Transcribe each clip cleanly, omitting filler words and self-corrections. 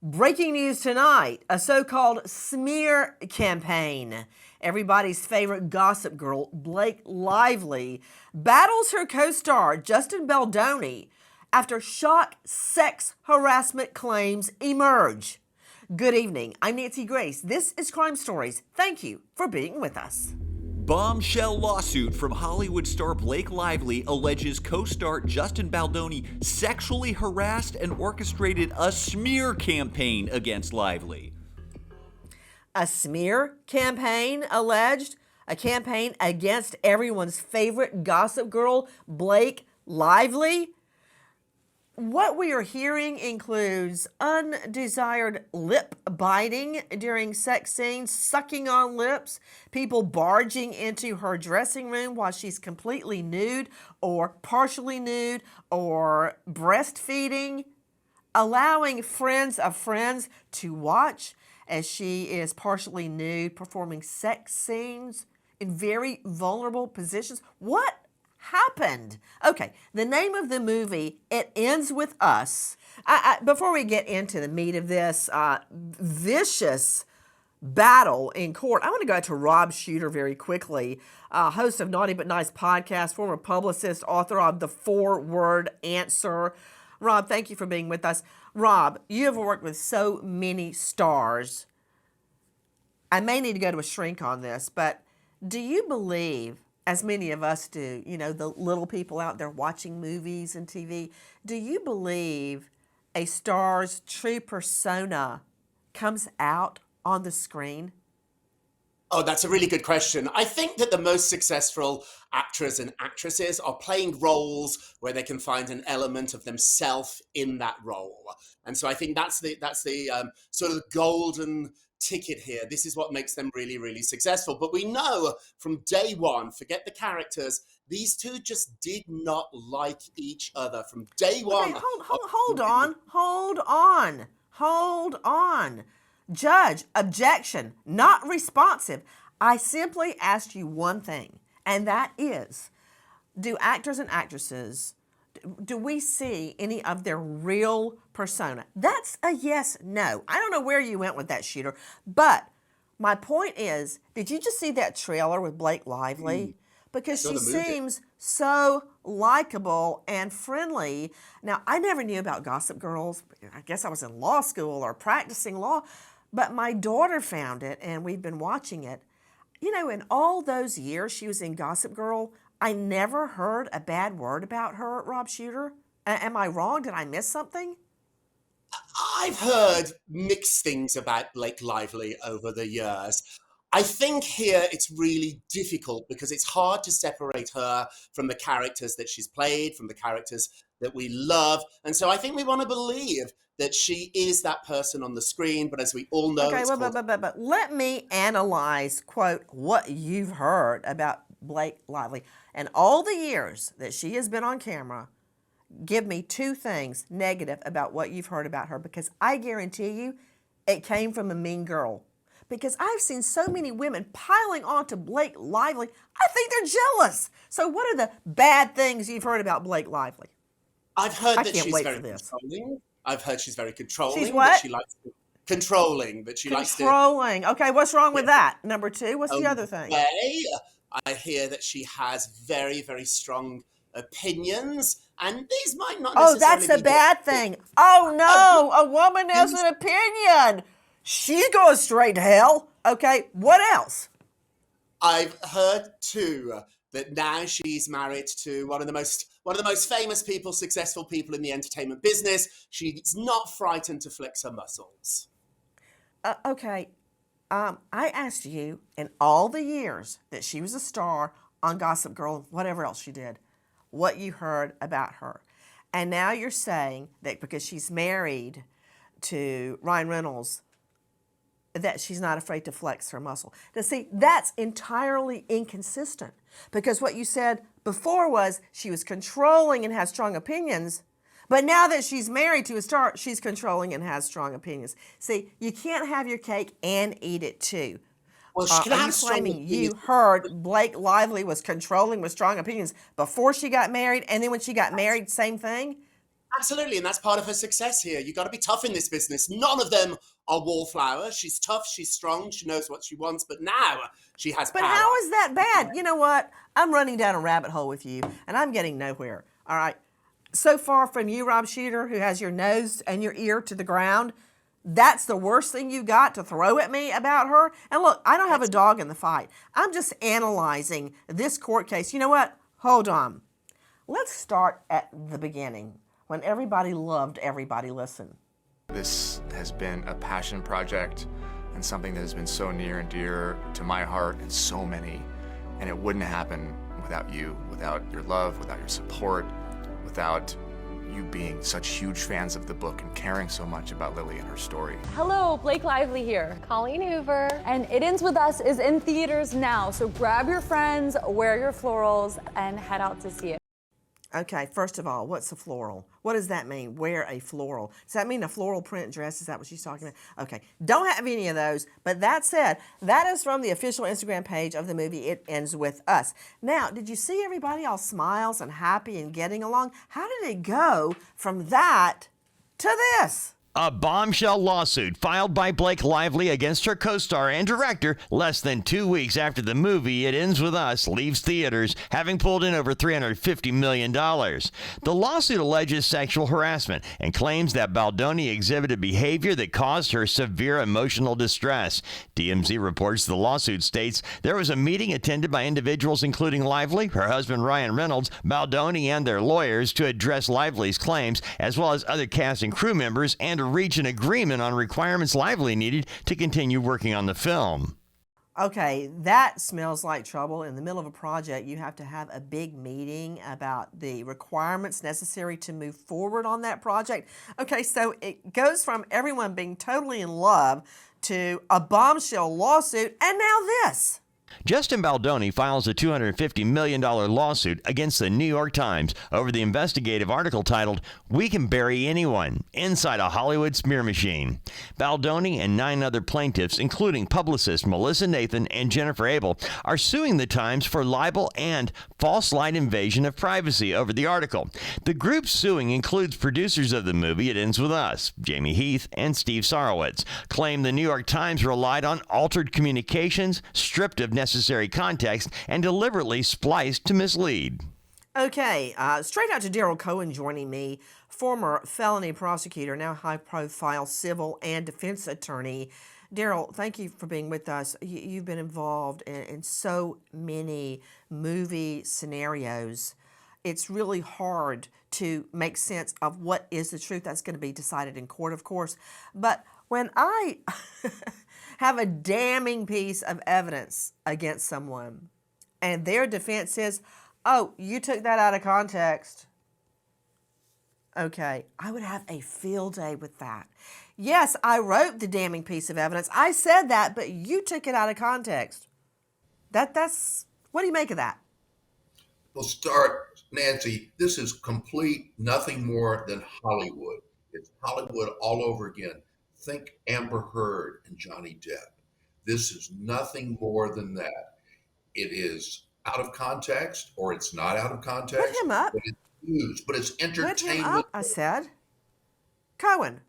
Breaking news tonight, a so-called smear campaign. Everybody's favorite gossip girl, Blake Lively, battles her co-star, Justin Baldoni, after shock sex harassment claims emerge. Good evening, I'm Nancy Grace. This is Crime Stories. Thank you for being with us. Bombshell lawsuit from Hollywood star Blake Lively alleges co-star Justin Baldoni sexually harassed and orchestrated a smear campaign against Lively. A smear campaign alleged? A campaign against everyone's favorite gossip girl, Blake Lively? What we are hearing includes undesired lip biting during sex scenes, sucking on lips, people barging into her dressing room while she's completely nude or partially nude or breastfeeding, allowing friends of friends to watch as she is partially nude, performing sex scenes in very vulnerable positions. What happened? Okay, the name of the movie, It Ends With Us. Before we get into the meat of this vicious battle in court, I want to go to Rob Shooter very quickly, host of Naughty But Nice podcast, former publicist, author of The 4-Word Answer. Rob, thank you for being with us. Rob, you have worked with so many stars. I may need to go to a shrink on this, but do you believe, as many of us do, you know, the little people out there watching movies and TV, do you believe a star's true persona comes out on the screen? Oh, that's a really good question. I think that the most successful actors and actresses are playing roles where they can find an element of themselves in that role. And so I think that's the sort of golden ticket here. This is what makes them really, really successful. But we know from day one, forget the characters, these two just did not like each other from day one. Okay, hold on. Judge, objection, not responsive. I simply asked you one thing, and that is, do actors and actresses, do we see any of their real persona? That's a yes, no. I don't know where you went with that, Shooter, but my point is, did you just see that trailer with Blake Lively? Because she seems so likable and friendly. Now, I never knew about Gossip Girls. I guess I was in law school or practicing law, but my daughter found it, and we've been watching it. You know, in all those years she was in Gossip Girl, I never heard a bad word about her, Rob Shooter. Am I wrong? Did I miss something? I've heard mixed things about Blake Lively over the years. I think here it's really difficult because it's hard to separate her from the characters that she's played, from the characters that we love. And so I think we want to believe that she is that person on the screen, but as we all know, okay, but let me analyze, quote, what you've heard about Blake Lively. And all the years that she has been on camera, give me two things negative about what you've heard about her, because I guarantee you it came from a mean girl. Because I've seen so many women piling onto Blake Lively, I think they're jealous. So what are the bad things you've heard about Blake Lively? I've heard that she's very controlling. I've heard she's very controlling. She's what? That she likes to, controlling. That she likes to... Controlling. Okay, what's wrong with that? Number two, what's the other thing? I hear that she has very, very strong opinions, and these might not necessarily that's a bad thing. Oh, no, a woman has an opinion. She goes straight to hell. Okay, what else? I've heard, too, that now she's married to one of the most famous people, successful people in the entertainment business. She's not frightened to flex her muscles. Okay, I asked you in all the years that she was a star on Gossip Girl, whatever else she did, what you heard about her. And now you're saying that because she's married to Ryan Reynolds, that she's not afraid to flex her muscle. Now, see, that's entirely inconsistent, because what you said before was she was controlling and has strong opinions, but now that she's married to a star, she's controlling and has strong opinions. See, you can't have your cake and eat it too. Well, she are you claiming you heard Blake Lively was controlling with strong opinions before she got married, and then when she got married, same thing? Absolutely, and that's part of her success here. You got to be tough in this business. None of them are wallflowers. She's tough, she's strong, she knows what she wants, but now she has But power. how is that bad? You know what? I'm running down a rabbit hole with you, and I'm getting nowhere. All right. So far from you, Rob Shooter, who has your nose and your ear to the ground, that's the worst thing you got to throw at me about her. And look, I don't have a dog in the fight. I'm just analyzing this court case. You know what? Hold on. Let's start at the beginning, when everybody loved Everybody Listen. This has been a passion project and something that has been so near and dear to my heart and so many. And it wouldn't happen without you, without your love, without your support, without you being such huge fans of the book and caring so much about Lily and her story. Hello, Blake Lively here. Colleen Hoover. And It Ends With Us is in theaters now, so grab your friends, wear your florals, and head out to see it. Okay, first of all, what's a floral? What does that mean? Wear a floral. Does that mean a floral print dress? Is that what she's talking about? Okay, don't have any of those. But that said, that is from the official Instagram page of the movie It Ends With Us. Now, did you see everybody all smiles and happy and getting along? How did it go from that to this? A bombshell lawsuit filed by Blake Lively against her co-star and director less than 2 weeks after the movie It Ends With Us leaves theaters, having pulled in over $350 million. The lawsuit alleges sexual harassment and claims that Baldoni exhibited behavior that caused her severe emotional distress. TMZ reports the lawsuit states there was a meeting attended by individuals including Lively, her husband Ryan Reynolds, Baldoni, and their lawyers to address Lively's claims, as well as other cast and crew members, and to reach an agreement on requirements Lively needed to continue working on the film. Okay, that smells like trouble. In the middle of a project, you have to have a big meeting about the requirements necessary to move forward on that project. Okay, so it goes from everyone being totally in love to a bombshell lawsuit, and now this. Justin Baldoni files a $250 million lawsuit against the New York Times over the investigative article titled, "We Can Bury Anyone Inside a Hollywood Smear Machine." Baldoni and 9 other plaintiffs, including publicist Melissa Nathan and Jennifer Abel, are suing the Times for libel and false light invasion of privacy over the article. The group suing includes producers of the movie It Ends With Us, Jamie Heath and Steve Sarowitz, claim the New York Times relied on altered communications, stripped of necessary context, and deliberately spliced to mislead. Okay, straight out to Daryl Cohen joining me, former felony prosecutor, now high-profile civil and defense attorney. Daryl, thank you for being with us. You've been involved in so many movie scenarios. It's really hard to make sense of what is the truth. That's going to be decided in court, of course. But when I have a damning piece of evidence against someone and their defense says, "Oh, you took that out of context." Okay, I would have a field day with that. Yes, I wrote the damning piece of evidence. I said that, but you took it out of context. That's what do you make of that? Well, start, Nancy. This is complete nothing more than Hollywood. It's Hollywood all over again. Think Amber Heard and Johnny Depp. This is nothing more than that. It is out of context, or it's not out of context. Put him up. But it's used, but it's Put him entertainment. up, I said. Cohen,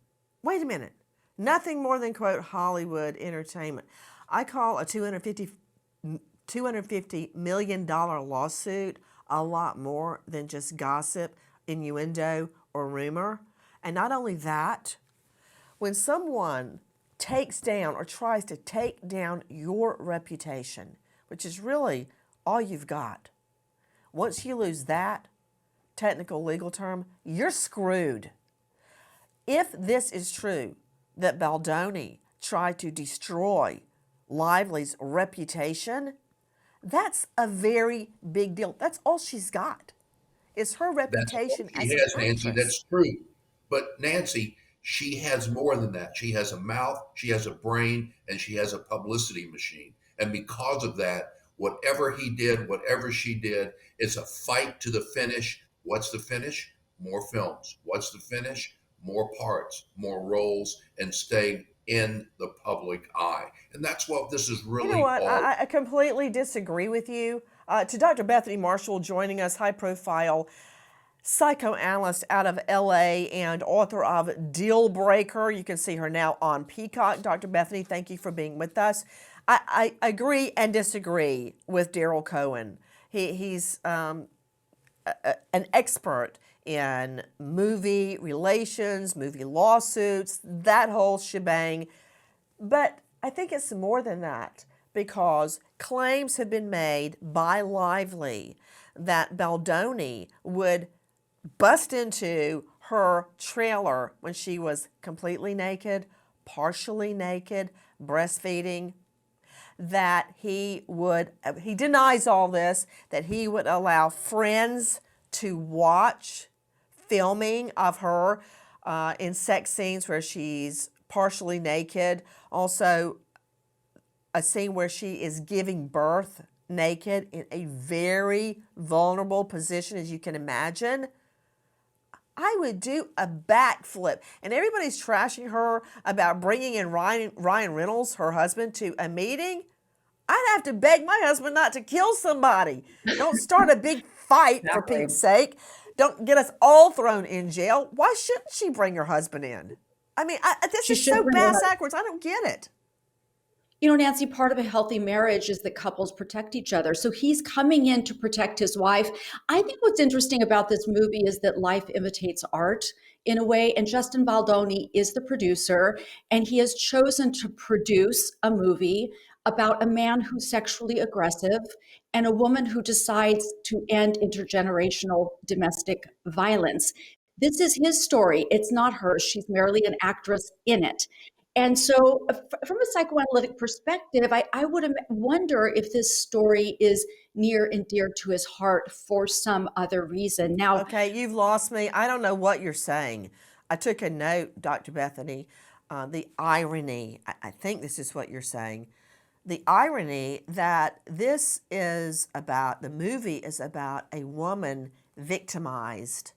wait a minute. Nothing more than, quote, Hollywood entertainment. I call a $250 million lawsuit a lot more than just gossip, innuendo, or rumor. And not only that, when someone takes down or tries to take down your reputation, which is really all you've got, once you lose that, technical legal term, you're screwed. If this is true, that Baldoni tried to destroy Lively's reputation, that's a very big deal. That's all she's got, is her reputation as an actress. Nancy, that's true. But Nancy, she has more than that. She has a mouth, she has a brain, and she has a publicity machine. And because of that, whatever he did, whatever she did, is a fight to the finish. What's the finish? More films. What's the finish? More parts, more roles, and staying in the public eye. And that's what this is really You know what? all. I completely disagree with you. To Dr. Bethany Marshall joining us, high profile psychoanalyst out of LA and author of Deal Breaker. You can see her now on Peacock. Dr. Bethany, thank you for being with us. I agree and disagree with Daryl Cohen. He's an expert in movie relations, movie lawsuits, that whole shebang. But I think it's more than that, because claims have been made by Lively that Baldoni would bust into her trailer when she was completely naked, partially naked, breastfeeding, that he denies all this, that he would allow friends to watch filming of her in sex scenes where she's partially naked. Also, a scene where she is giving birth naked in a very vulnerable position, as you can imagine. I would do a backflip. And everybody's trashing her about bringing in Ryan Reynolds, her husband, to a meeting. I'd have to beg my husband not to kill somebody. Don't start a big fight, for Pete's sake. Don't get us all thrown in jail. Why shouldn't she bring her husband in? I mean, this is so bass backwards. I don't get it. You know, Nancy, part of a healthy marriage is that couples protect each other. So he's coming in to protect his wife. I think what's interesting about this movie is that life imitates art in a way, and Justin Baldoni is the producer, and he has chosen to produce a movie about a man who's sexually aggressive and a woman who decides to end intergenerational domestic violence. This is his story. It's not hers. She's merely an actress in it. And so from a psychoanalytic perspective, I would wonder if this story is near and dear to his heart for some other reason. Now, okay, you've lost me. I don't know what you're saying. I took a note, Dr. Bethany, the irony. I think this is what you're saying. The irony that this is about, the movie is about a woman victimized.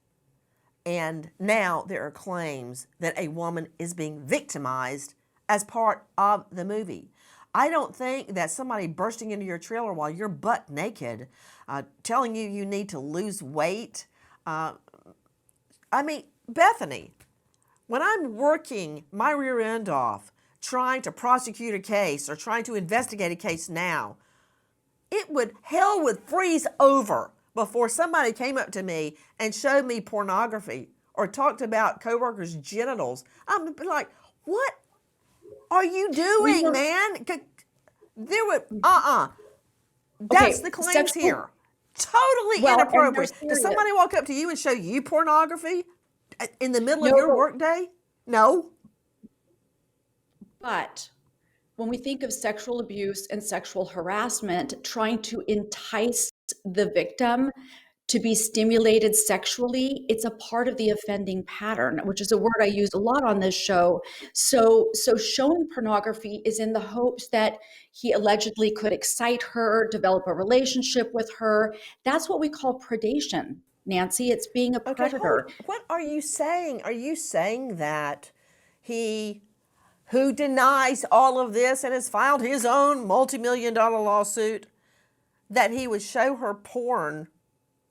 And now there are claims that a woman is being victimized as part of the movie. I don't think that somebody bursting into your trailer while you're butt naked, telling you need to lose weight. I mean, Bethany, when I'm working my rear end off, trying to prosecute a case or trying to investigate a case now, hell would freeze over before somebody came up to me and showed me pornography or talked about coworkers' genitals. I'm like, what are you doing, man? There would, That's the claims here. Totally inappropriate. Does somebody walk up to you and show you pornography in the middle of your workday? No. But when we think of sexual abuse and sexual harassment, trying to entice the victim to be stimulated sexually, it's a part of the offending pattern, which is a word I use a lot on this show. So showing pornography is in the hopes that he allegedly could excite her, develop a relationship with her. That's what we call predation, Nancy. It's being a predator. What are you saying? Are you saying that he, who denies all of this and has filed his own multi-million-dollar lawsuit, that he would show her porn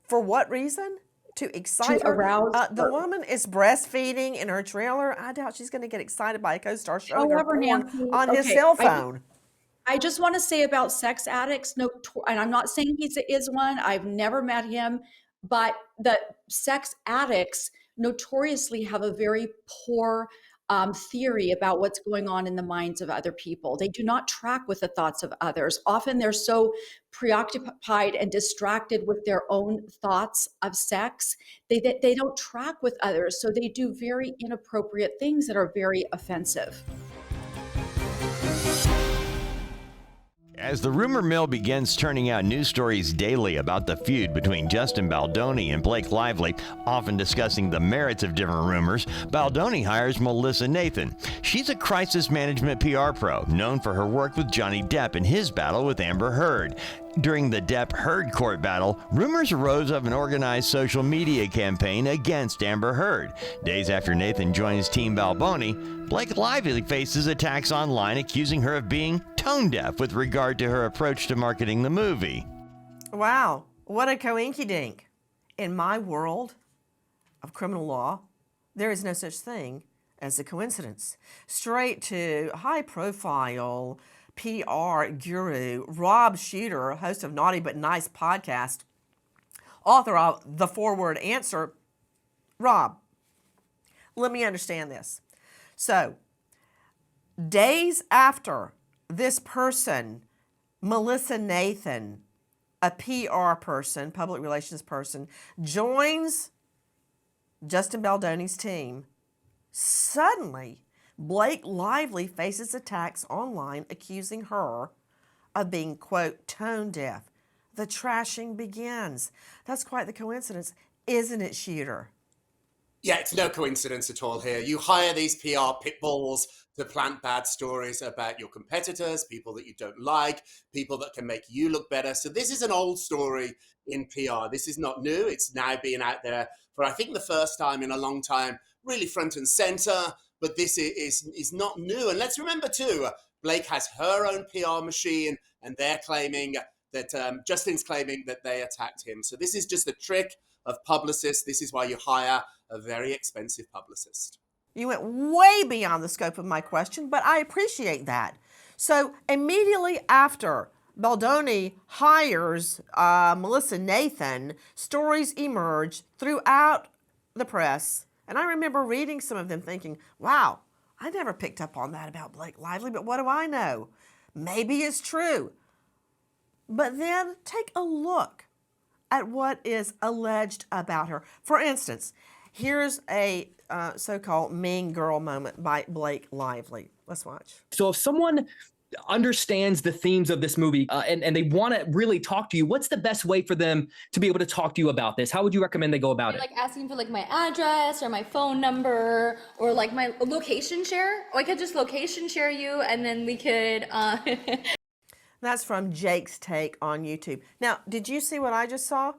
for what reason? To excite her? Arouse the woman is breastfeeding in her trailer. I doubt she's going to get excited by a co-star showing her porn on his cell phone. I just want to say about sex addicts, and I'm not saying he is one. I've never met him, but the sex addicts notoriously have a very poor theory about what's going on in the minds of other people. They do not track with the thoughts of others. Often they're so preoccupied and distracted with their own thoughts of sex, they don't track with others. So they do very inappropriate things that are very offensive. As the rumor mill begins turning out news stories daily about the feud between Justin Baldoni and Blake Lively, often discussing the merits of different rumors, Baldoni hires Melissa Nathan. She's a crisis management PR pro, known for her work with Johnny Depp in his battle with Amber Heard. During the Depp-Heard court battle, rumors arose of an organized social media campaign against Amber Heard. Days after Nathan joins Team Baldoni, Blake Lively faces attacks online accusing her of being tone deaf with regard to her approach to marketing the movie. Wow, what a coinkydink. In my world, of criminal law, there is no such thing as a coincidence. Straight to high-profile PR guru Rob Shooter, host of Naughty But Nice podcast, author of The Forward Answer. Rob, let me understand this. So, days after this person, Melissa Nathan, a PR person, public relations person, joins Justin Baldoni's team, suddenly Blake Lively faces attacks online accusing her of being, quote, tone deaf. The trashing begins. That's quite the coincidence, isn't it, Shooter? Yeah, it's no coincidence at all here. You hire these PR pit bulls to plant bad stories about your competitors, people that you don't like, people that can make you look better. So this is an old story in PR. This is not new. It's now being out there for, I think, the first time in a long time, really front and center. But this is not new. And let's remember, too, Blake has her own PR machine, and they're claiming that Justin's claiming that they attacked him. So this is just a trick of publicists. This is why you hire a very expensive publicist. You went way beyond the scope of my question, but I appreciate that. So immediately after Baldoni hires Melissa Nathan, stories emerge throughout the press. And I remember reading some of them thinking, wow, I never picked up on that about Blake Lively, but what do I know? Maybe it's true. But then take a look at what is alleged about her. For instance, here's a so-called mean girl moment by Blake Lively. Let's watch. So if someone understands the themes of this movie and they want to really talk to you, what's the best way for them to be able to talk to you about this? How would you recommend they go about it? Like asking for like my address or my phone number or like my location share. Or I could just location share you and then we could... That's from Jake's Take on YouTube. Now, did you see what I just saw?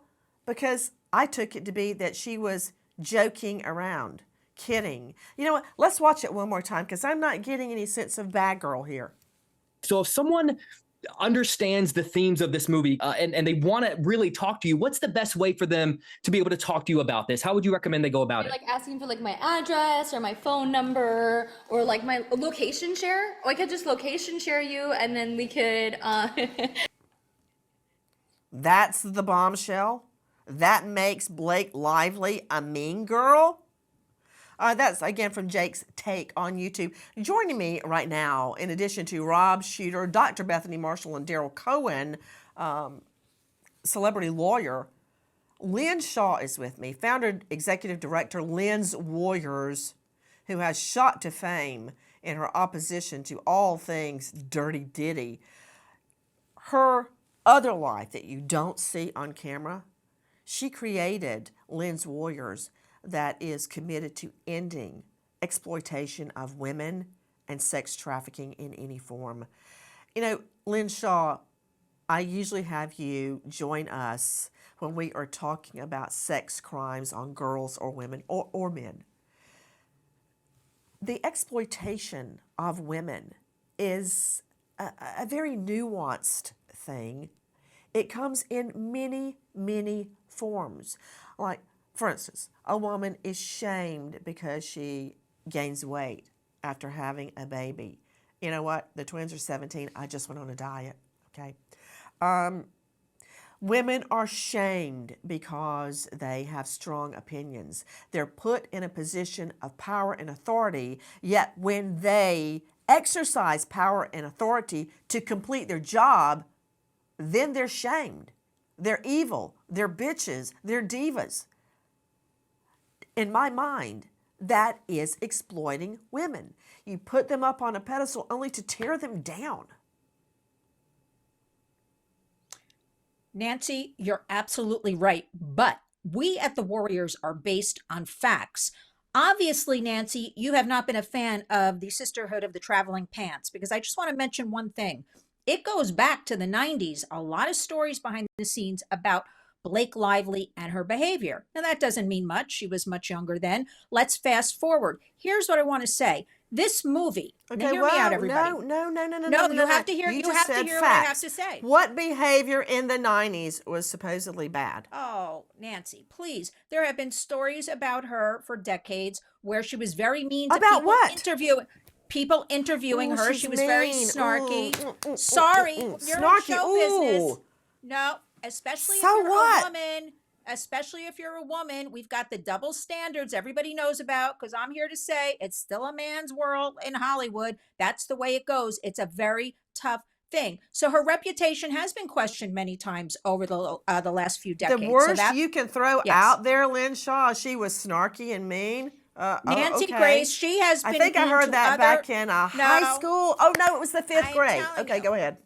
Because I took it to be that she was joking around, kidding. You know what? Let's watch it one more time because I'm not getting any sense of bad girl here. So if someone understands the themes of this movie and they want to really talk to you, what's the best way for them to be able to talk to you about this? How would you recommend they go about it? Like asking for like my address or my phone number or like my location share. Or I could just location share you and then we could... That's the bombshell? That makes Blake Lively a mean girl? That's, again, from Jake's Take on YouTube. Joining me right now, in addition to Rob Shooter, Dr. Bethany Marshall, and Daryl Cohen, celebrity lawyer, Lynn Shaw is with me, founder, executive director, Lynn's Warriors, who has shot to fame in her opposition to all things dirty ditty. Her other life that you don't see on camera, she created Lynn's Warriors, that is committed to ending exploitation of women and sex trafficking in any form. You know, Lynn Shaw, I usually have you join us when we are talking about sex crimes on girls or women or men. The exploitation of women is a very nuanced thing. It comes in many, many forms. Like, for instance, a woman is shamed because she gains weight after having a baby. You know what? The twins are 17. I just went on a diet. Okay. Women are shamed because they have strong opinions. They're put in a position of power and authority, yet when they exercise power and authority to complete their job, then they're shamed. They're evil. They're bitches. They're divas. In my mind, that is exploiting women. You put them up on a pedestal only to tear them down. Nancy, you're absolutely right. But we at the Warriors are based on facts. Obviously, Nancy, you have not been a fan of the Sisterhood of the Traveling Pants, because I just want to mention one thing. It goes back to the 90s. A lot of stories behind the scenes about Blake Lively and her behavior. Now, that doesn't mean much. She was much younger then. Let's fast forward. Here's what I want to say. This movie. Okay, Now hear me out, whoa, everybody. No, you have to hear. You You just have to said hear what I have facts. to say. What behavior in the 90s was supposedly bad? Oh, Nancy, please. There have been stories about her for decades where she was very mean to About people what? people interviewing Ooh, her. she's She was very mean. snarky. Ooh, Sorry, you're in snarky. show business. Ooh. No, especially So if you're what? a woman. Especially if you're a woman, we've got the double standards everybody knows about, because I'm here to say it's still a man's world in Hollywood. That's the way it goes. It's a very tough thing. So her reputation has been questioned many times over the last few decades. The So worst that, you can throw yes. out there, Lynn Shaw, she was snarky and mean. Nancy Okay. Grace, she has been I think I mean heard to that other- back in high No. school. Oh, no, it was the fifth I'm grade. telling Okay, you. go ahead.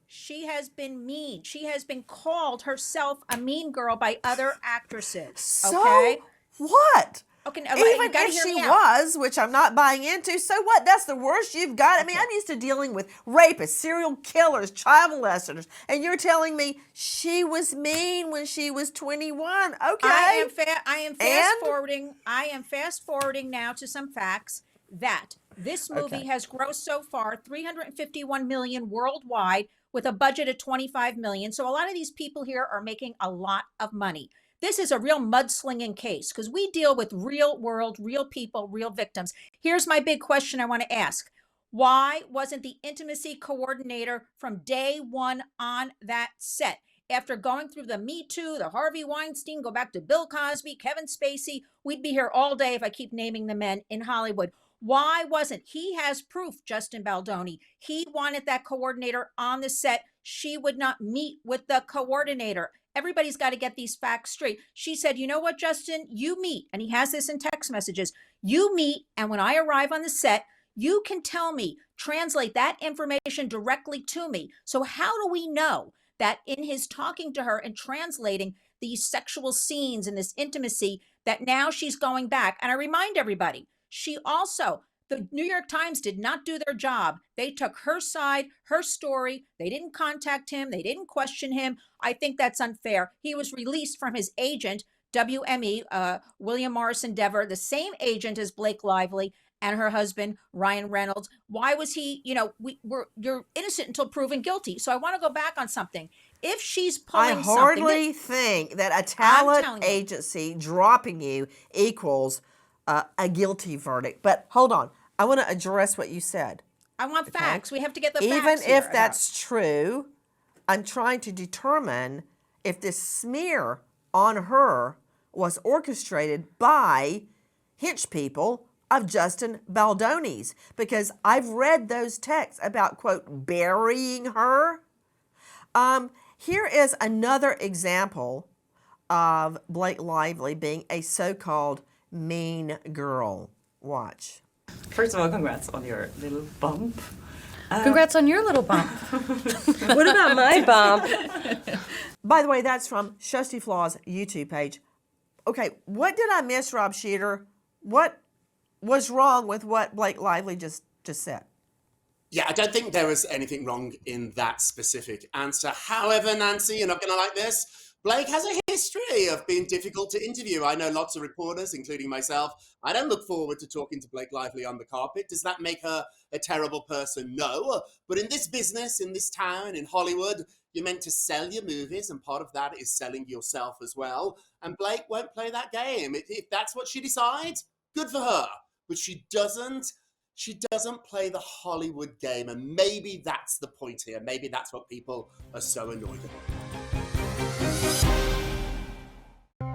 She has been mean. She has been called herself a mean girl by other actresses. So Okay. what? Okay. Even you gotta if hear she me out. was, which I'm not buying into, so what? That's the worst you've got. I mean, I'm used to dealing with rapists, serial killers, child molesters, and you're telling me she was mean when she was 21. Okay. I am fast And? forwarding. I am fast forwarding now to some facts that this movie Okay. has grossed so far 351 million worldwide with a budget of 25 million. So a lot of these people here are making a lot of money. This is a real mudslinging case because we deal with real world, real people, real victims. Here's my big question I want to ask. Why wasn't the intimacy coordinator from day one on that set? After going through the Me Too, the Harvey Weinstein, go back to Bill Cosby, Kevin Spacey, we'd be here all day if I keep naming the men in Hollywood. Why wasn't he has proof, Justin Baldoni. He wanted that coordinator on the set. She would not meet with the coordinator. Everybody's got to get these facts straight. She said, you know what, Justin, you meet, and he has this in text messages. You meet, and when I arrive on the set, you can tell me, translate that information directly to me. So how do we know that in his talking to her and translating these sexual scenes and this intimacy, that now she's going back? And I remind everybody, she also, the New York Times did not do their job. They took her side, her story. They didn't contact him. They didn't question him. I think that's unfair. He was released from his agent, WME, William Morrison Dever, the same agent as Blake Lively and her husband, Ryan Reynolds. Why was he, you're innocent until proven guilty. So I want to go back on something. If she's pulling I hardly think that a talent agency dropping you equals a guilty verdict. But hold on. I want to address what you said. I want facts. We have to get the Even facts here if that's true, I'm trying to determine if this smear on her was orchestrated by hench people of Justin Baldoni's, because I've read those texts about, quote, burying her. Here is another example of Blake Lively being a so-called mean girl. Watch. First of all, congrats on your little bump. Congrats on your little bump. What about my bump? By the way, that's from Shusty Flaw's YouTube page. Okay, what did I miss, Rob Sheeter? What was wrong with what Blake Lively just said? Yeah, I don't think there was anything wrong in that specific answer. However, Nancy, you're not going to like this. Blake has a history of being difficult to interview. I know lots of reporters, including myself. I don't look forward to talking to Blake Lively on the carpet. Does that make her a terrible person? No. But in this business, in this town, in Hollywood, you're meant to sell your movies, and part of that is selling yourself as well. And Blake won't play that game. If that's what she decides, good for her. But she doesn't play the Hollywood game, and maybe that's the point here. Maybe that's what people are so annoyed about.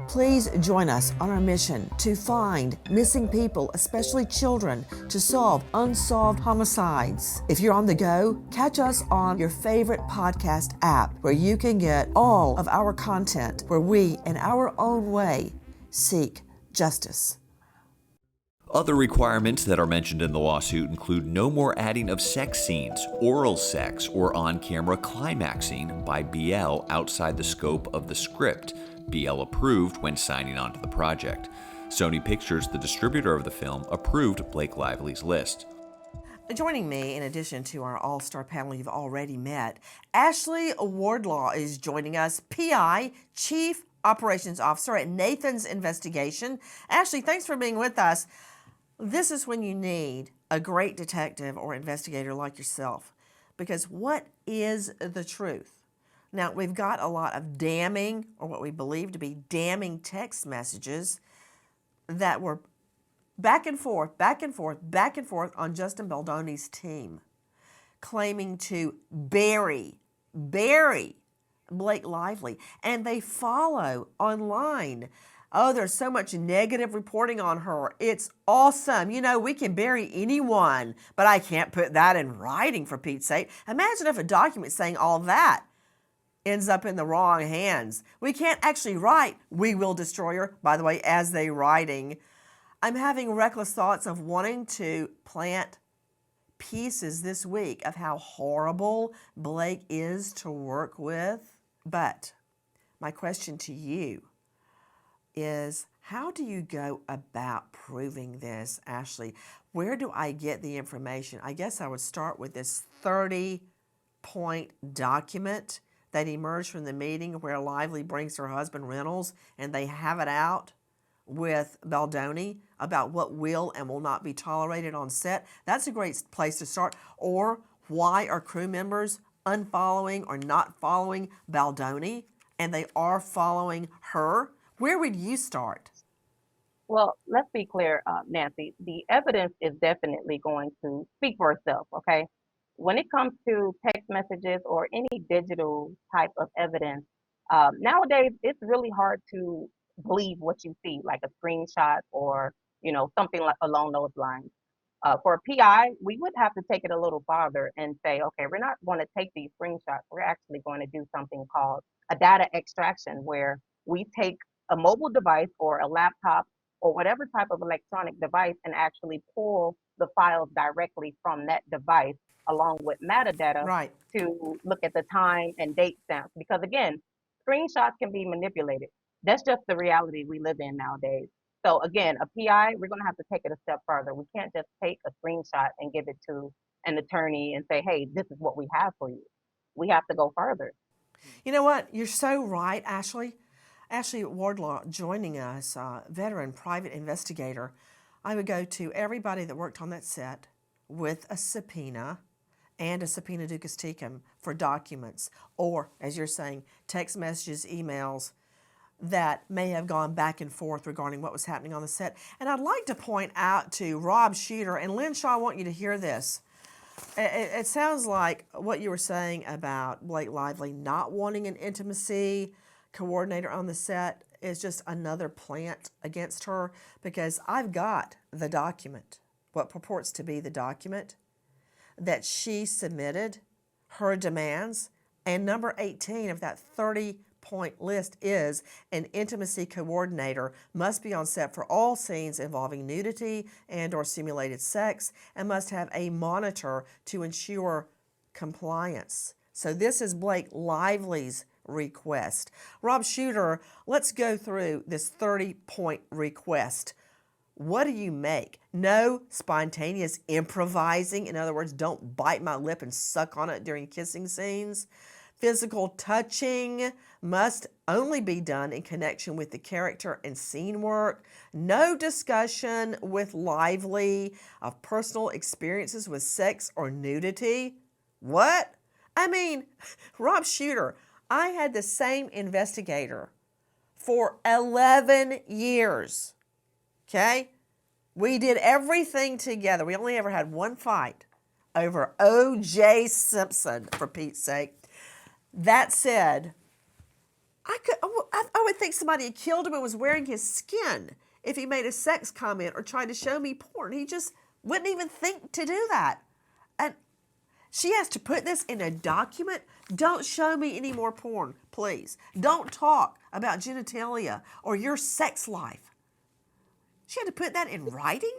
Please join us on our mission to find missing people, especially children, to solve unsolved homicides. If you're on the go, catch us on your favorite podcast app, where you can get all of our content, where we, in our own way, seek justice. Other requirements that are mentioned in the lawsuit include no more adding of sex scenes, oral sex, or on-camera climaxing by BL outside the scope of the script. BL approved when signing on to the project. Sony Pictures, the distributor of the film, approved Blake Lively's list. Joining me, in addition to our all-star panel you've already met, Ashley Wardlaw is joining us, PI, Chief Operations Officer at Nathan's Investigation. Ashley, thanks for being with us. This is when you need a great detective or investigator like yourself. Because what is the truth? Now, we've got a lot of damning, or what we believe to be damning text messages that were back and forth, back and forth, back and forth on Justin Baldoni's team, claiming to bury Blake Lively. And they follow online. Oh, there's so much negative reporting on her. It's awesome. You know, we can bury anyone, but I can't put that in writing, for Pete's sake. Imagine if a document saying all that ends up in the wrong hands. We can't actually write, "We will destroy her," by the way, as they writing. I'm having reckless thoughts of wanting to plant pieces this week of how horrible Blake is to work with. But my question to you is, how do you go about proving this, Ashley? Where do I get the information? I guess I would start with this 30-point document that emerged from the meeting where Lively brings her husband Reynolds and they have it out with Baldoni about what will and will not be tolerated on set. That's a great place to start. Or why are crew members unfollowing or not following Baldoni and they are following her? Where would you start? Well, let's be clear, Nancy. The evidence is definitely going to speak for itself, okay? When it comes to text messages or any digital type of evidence, nowadays it's really hard to believe what you see, like a screenshot or something like along those lines. For a PI, we would have to take it a little farther and say, okay, we're not going to take these screenshots. We're actually going to do something called a data extraction, where we take a mobile device or a laptop or whatever type of electronic device and actually pull the files directly from that device along with metadata Right. to look at the time and date stamps. Because again, screenshots can be manipulated. That's just the reality we live in nowadays. So again, a PI, we're going to have to take it a step further. We can't just take a screenshot and give it to an attorney and say, hey, this is what we have for you. We have to go further. You know what? You're so right, Ashley. Ashley Wardlaw joining us, veteran private investigator. I would go to everybody that worked on that set with a subpoena and a subpoena ducis tecum for documents, or, as you're saying, text messages, emails that may have gone back and forth regarding what was happening on the set. And I'd like to point out to Rob Shooter, and Lynn Shaw, I want you to hear this. It sounds like what you were saying about Blake Lively not wanting an intimacy coordinator on the set is just another plant against her, because I've got the document, what purports to be the document that she submitted, her demands, and number 18 of that 30-point list is an intimacy coordinator must be on set for all scenes involving nudity and or simulated sex and must have a monitor to ensure compliance. So this is Blake Lively's request. Rob Shooter, let's go through this 30-point request. What do you make? No spontaneous improvising. In other words, don't bite my lip and suck on it during kissing scenes. Physical touching must only be done in connection with the character and scene work. No discussion with Lively of personal experiences with sex or nudity. What? I mean, Rob Shooter, I had the same investigator for 11 years. Okay? We did everything together. We only ever had one fight over O.J. Simpson, for Pete's sake. That said, I would think somebody had killed him and was wearing his skin if he made a sex comment or tried to show me porn. He just wouldn't even think to do that. And she has to put this in a document. Don't show me any more porn, please. Don't talk about genitalia or your sex life. She had to put that in writing?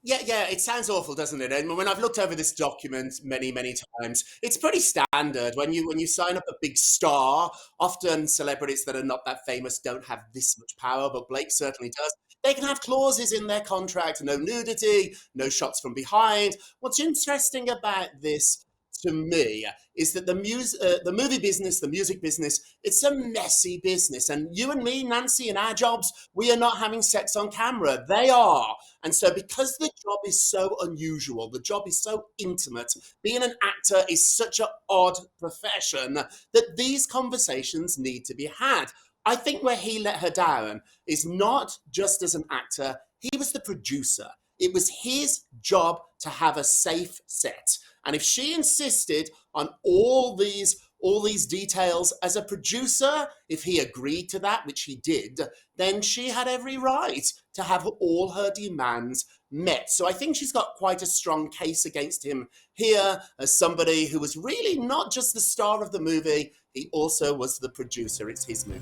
Yeah, it sounds awful, doesn't it? And when I've looked over this document many, many times, it's pretty standard. When you sign up a big star, often celebrities that are not that famous don't have this much power, but Blake certainly does. They can have clauses in their contract, no nudity, no shots from behind. What's interesting about this to me is that the movie business, the music business, it's a messy business. And you and me, Nancy, in our jobs, we are not having sex on camera. They are. And so because the job is so unusual, the job is so intimate, being an actor is such an odd profession that these conversations need to be had. I think where he let her down is not just as an actor, he was the producer. It was his job to have a safe set. And if she insisted on all these details as a producer, if he agreed to that, which he did, then she had every right to have all her demands met. So I think she's got quite a strong case against him here as somebody who was really not just the star of the movie, he also was the producer. It's his movie.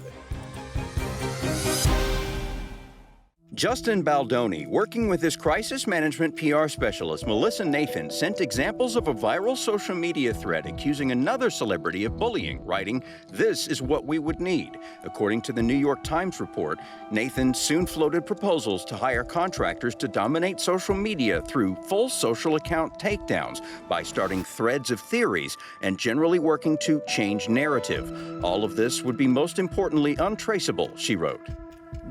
Justin Baldoni, working with his crisis management PR specialist, Melissa Nathan, sent examples of a viral social media thread accusing another celebrity of bullying, writing, "This is what we would need." According to the New York Times report, Nathan soon floated proposals to hire contractors to dominate social media through full social account takedowns by starting threads of theories and generally working to change narrative. All of this would be most importantly untraceable, she wrote.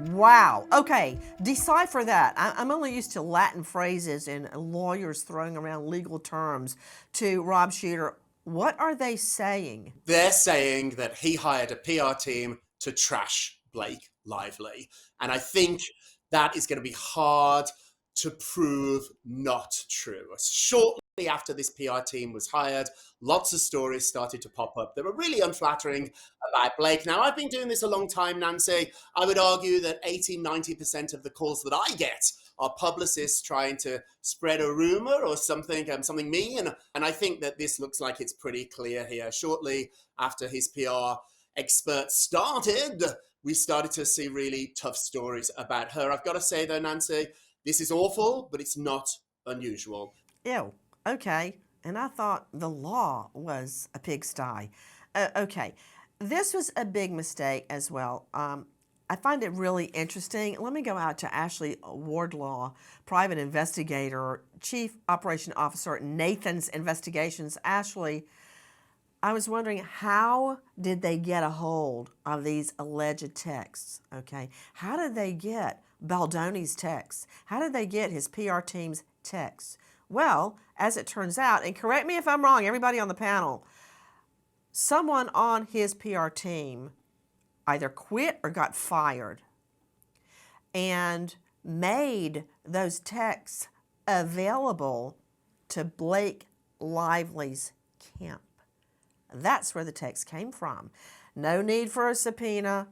Wow. Okay. Decipher that. I'm only used to Latin phrases and lawyers throwing around legal terms. To Rob Shooter, what are they saying? They're saying that he hired a PR team to trash Blake Lively. And I think that is going to be hard to prove not true. Shortly after this PR team was hired, lots of stories started to pop up that were really unflattering about Blake. Now, I've been doing this a long time, Nancy. I would argue that 80-90% of the calls that I get are publicists trying to spread a rumor or something mean. And I think that this looks like it's pretty clear here. Shortly after his PR expert started, we started to see really tough stories about her. I've got to say, though, Nancy, this is awful, but it's not unusual. Ew. Okay. And I thought the law was a pigsty. Okay. This was a big mistake as well. I find it really interesting. Let me go out to Ashley Wardlaw, private investigator, Chief Operation Officer at Nathan's Investigations. Ashley, I was wondering, how did they get a hold of these alleged texts? Okay. How did they get Baldoni's texts? How did they get his PR team's texts? Well, as it turns out, and correct me if I'm wrong, everybody on the panel, someone on his PR team either quit or got fired and made those texts available to Blake Lively's camp. That's where the text came from. No need for a subpoena.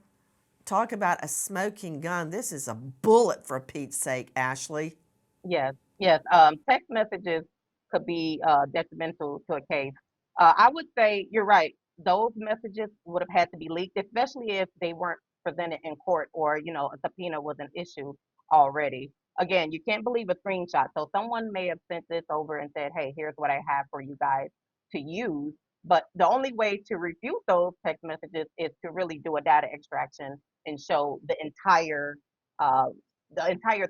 Talk about a smoking gun. This is a bullet, for Pete's sake, Ashley. Yes, yes. Text messages could be detrimental to a case. I would say you're right. Those messages would have had to be leaked, especially if they weren't presented in court or, a subpoena was an issue already. Again, you can't believe a screenshot. So someone may have sent this over and said, hey, here's what I have for you guys to use. But the only way to refute those text messages is to really do a data extraction and show the entire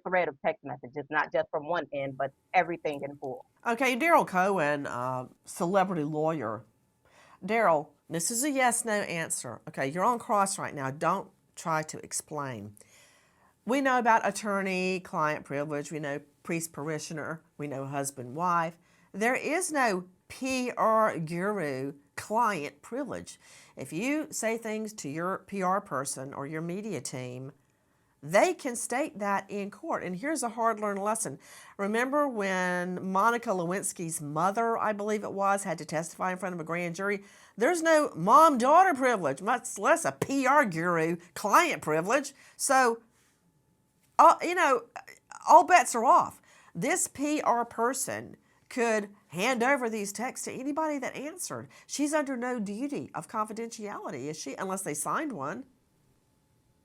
thread of text messages, not just from one end, but everything in full. Okay, Daryl Cohen, celebrity lawyer. Daryl, this is a yes/no answer. Okay, you're on cross right now. Don't try to explain. We know about attorney-client privilege. We know priest-parishioner. We know husband-wife. There is no PR guru client privilege. If you say things to your PR person or your media team, they can state that in court. And here's a hard-learned lesson. Remember when Monica Lewinsky's mother, I believe it was, had to testify in front of a grand jury? There's no mom-daughter privilege, much less a PR guru client privilege. So, all bets are off. This PR person could hand over these texts to anybody that answered. She's under no duty of confidentiality, is she? Unless they signed one.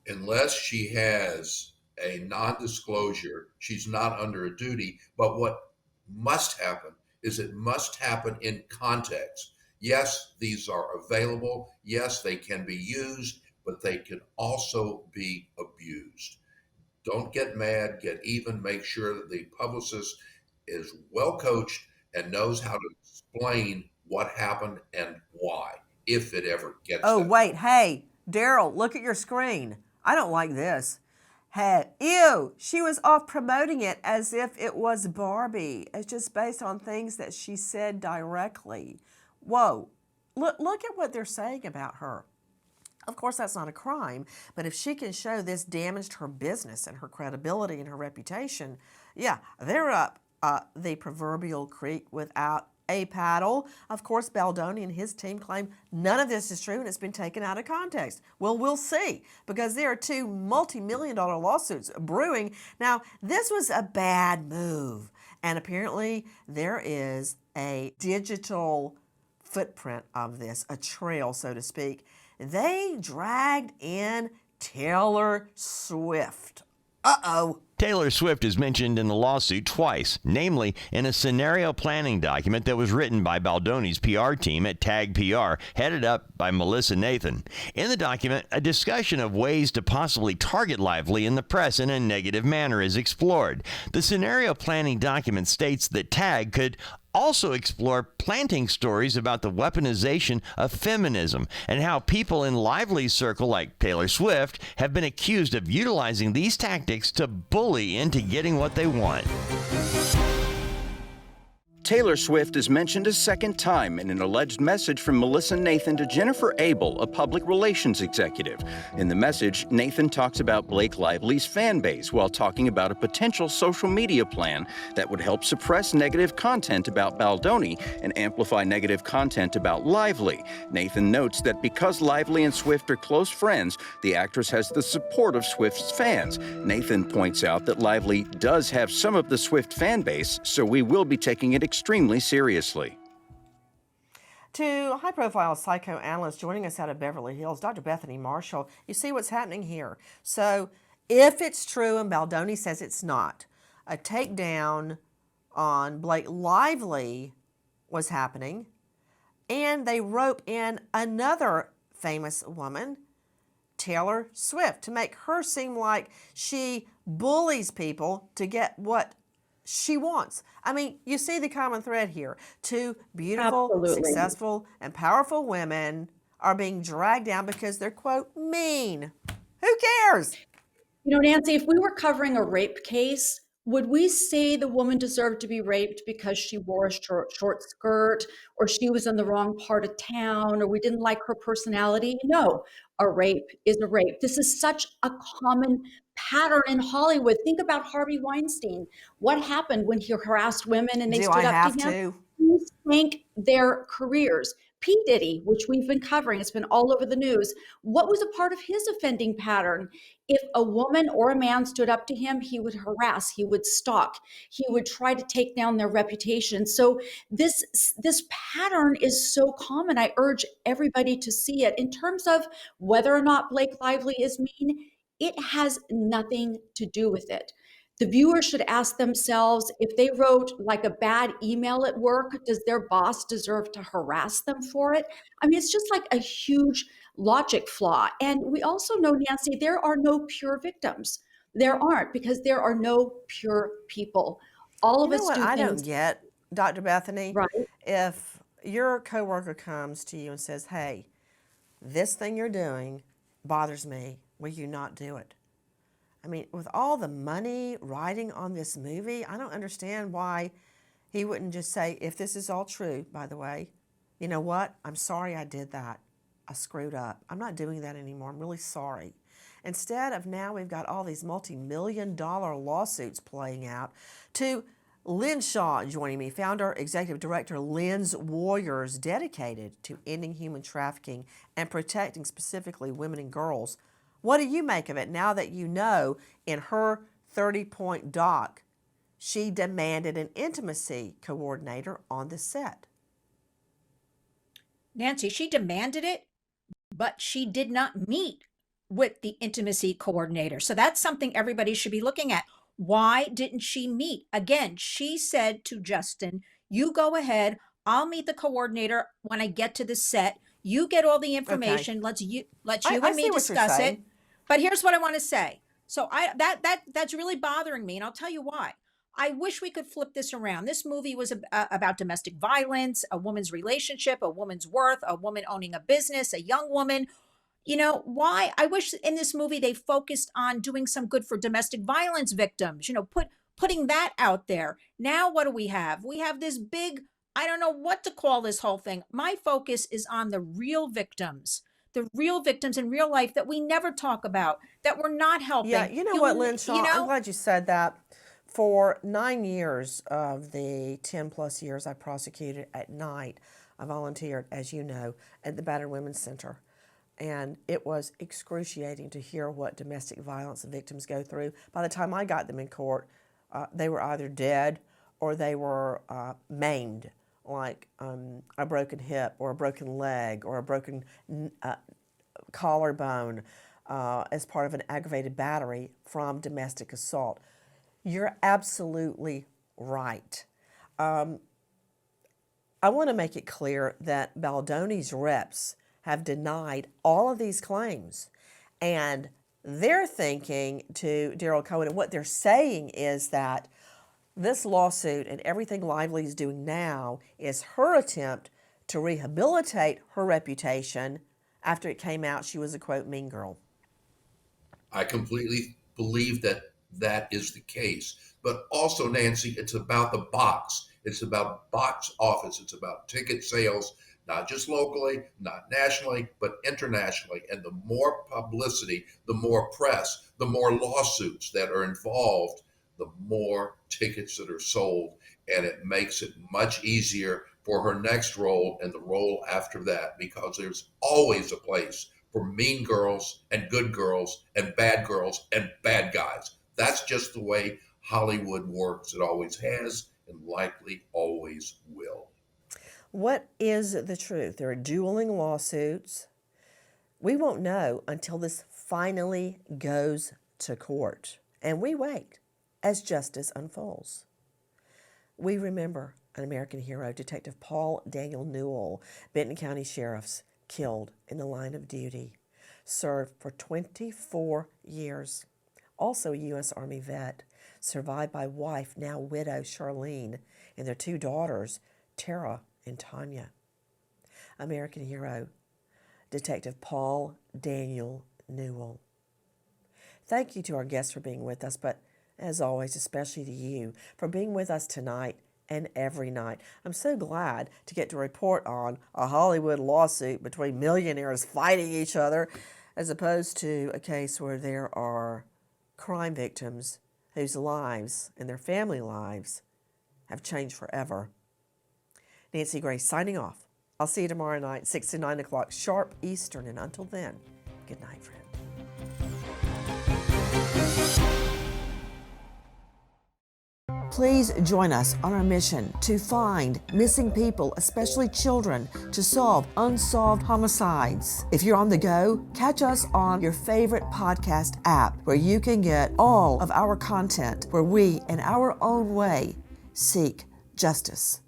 Unless she has a non-disclosure, she's not under a duty. But what must happen is it must happen in context. Yes, these are available. Yes, they can be used, but they can also be abused. Don't get mad, get even, make sure that the publicist is well coached and knows how to explain what happened and why, if it ever gets Oh, that. wait. Hey, Daryl, look at your screen. I don't like this. Hey, ew, she was off promoting it as if it was Barbie. It's just based on things that she said directly. Whoa, look at what they're saying about her. Of course, that's not a crime, but if she can show this damaged her business and her credibility and her reputation, yeah, they're up the proverbial creek without a paddle. Of course, Baldoni and his team claim none of this is true and it's been taken out of context. Well, we'll see, because there are two multi-million-dollar lawsuits brewing. Now, this was a bad move, and apparently there is a digital footprint of this, a trail, so to speak. They dragged in Taylor Swift. Uh-oh. Taylor Swift is mentioned in the lawsuit twice, namely in a scenario planning document that was written by Baldoni's PR team at Tag PR, headed up by Melissa Nathan. In the document, a discussion of ways to possibly target Lively in the press in a negative manner is explored. The scenario planning document states that Tag could also explore planting stories about the weaponization of feminism and how people in Lively's circle, like Taylor Swift, have been accused of utilizing these tactics to bully into getting what they want. Taylor Swift is mentioned a second time in an alleged message from Melissa Nathan to Jennifer Abel, a public relations executive. In the message, Nathan talks about Blake Lively's fan base while talking about a potential social media plan that would help suppress negative content about Baldoni and amplify negative content about Lively. Nathan notes that because Lively and Swift are close friends, the actress has the support of Swift's fans. Nathan points out that Lively does have some of the Swift fan base, so we will be taking it extremely seriously. To high-profile psychoanalyst joining us out of Beverly Hills, Dr. Bethany Marshall, you see what's happening here. So if it's true, and Baldoni says it's not, a takedown on Blake Lively was happening, and they rope in another famous woman, Taylor Swift, to make her seem like she bullies people to get what she wants. I mean, you see the common thread here. Two beautiful, Absolutely. successful, and powerful women are being dragged down because they're, quote, mean. Who cares? You know, Nancy, if we were covering a rape case, would we say the woman deserved to be raped because she wore a short skirt, or she was in the wrong part of town, or we didn't like her personality? No, a rape is a rape. This is such a common pattern in Hollywood. Think about Harvey Weinstein. What happened when he harassed women and they Do stood I up have to him? to? He sank their careers. P. Diddy, which we've been covering, it's been all over the news. What was a part of his offending pattern? If a woman or a man stood up to him, he would harass, he would stalk, he would try to take down their reputation. So this pattern is so common. I urge everybody to see it. In terms of whether or not Blake Lively is mean, it has nothing to do with it. The viewer should ask themselves, if they wrote like a bad email at work, does their boss deserve to harass them for it? I mean, it's just like a huge logic flaw. And we also know, Nancy, there are no pure victims. There aren't, because there are no pure people. All of You know us what do I things. don't get, Dr. Bethany? Right. If your coworker comes to you and says, hey, this thing you're doing bothers me, will you not do it? I mean, with all the money riding on this movie, I don't understand why he wouldn't just say, if this is all true, by the way, you know what? I'm sorry I did that. I screwed up. I'm not doing that anymore. I'm really sorry. Instead of now we've got all these multi-million-dollar lawsuits playing out. To Lynn Shaw joining me, founder, executive director, Lynn's Warriors, dedicated to ending human trafficking and protecting specifically women and girls. What do you make of it now that you know in her 30-point doc, she demanded an intimacy coordinator on the set? Nancy, she demanded it, but she did not meet with the intimacy coordinator. So that's something everybody should be looking at. Why didn't she meet? Again, she said to Justin, you go ahead, I'll meet the coordinator when I get to the set. You get all the information. Let's you and me discuss it. But here's what I want to say. So that's really bothering me, and I'll tell you why. I wish we could flip this around. This movie was about domestic violence, a woman's relationship, a woman's worth, a woman owning a business, a young woman. You know, why? I wish in this movie they focused on doing some good for domestic violence victims, putting that out there. Now, what do we have? We have this big, I don't know what to call this whole thing. My focus is on the real victims in real life that we never talk about, that we're not helping. Yeah, you know what, Lynn Shaw, I'm glad you said that. For 9 years of the 10 plus years I prosecuted at night, I volunteered, as you know, at the Battered Women's Center. And it was excruciating to hear what domestic violence victims go through. By the time I got them in court, they were either dead or they were maimed, like a broken hip or a broken leg or a broken collarbone as part of an aggravated battery from domestic assault. You're absolutely right. I want to make it clear that Baldoni's reps have denied all of these claims. And they're thinking to Daryl Cohen, and what they're saying is that this lawsuit and everything Lively is doing now is her attempt to rehabilitate her reputation after it came out she was a, quote, mean girl. I completely believe that that is the case. But also, Nancy, it's about the box. It's about box office. It's about ticket sales, not just locally, not nationally, but internationally. And the more publicity, the more press, the more lawsuits that are involved, the more tickets that are sold. And it makes it much easier for her next role and the role after that, because there's always a place for mean girls and good girls and bad guys. That's just the way Hollywood works. It always has and likely always will. What is the truth? There are dueling lawsuits. We won't know until this finally goes to court. And we wait as justice unfolds. We remember an American hero, Detective Paul Daniel Newell, Benton County Sheriff's, killed in the line of duty, served for 24 years. Also a U.S. Army vet, survived by wife, now widow, Charlene, and their 2 daughters, Tara and Tanya. American hero, Detective Paul Daniel Newell. Thank you to our guests for being with us, but as always, especially to you for being with us tonight and every night. I'm so glad to get to report on a Hollywood lawsuit between millionaires fighting each other, as opposed to a case where there are crime victims whose lives and their family lives have changed forever. Nancy Grace signing off. I'll see you tomorrow night, 6 to 9 o'clock sharp Eastern. And until then, good night, friend. Please join us on our mission to find missing people, especially children, to solve unsolved homicides. If you're on the go, catch us on your favorite podcast app, where you can get all of our content, where we, in our own way, seek justice.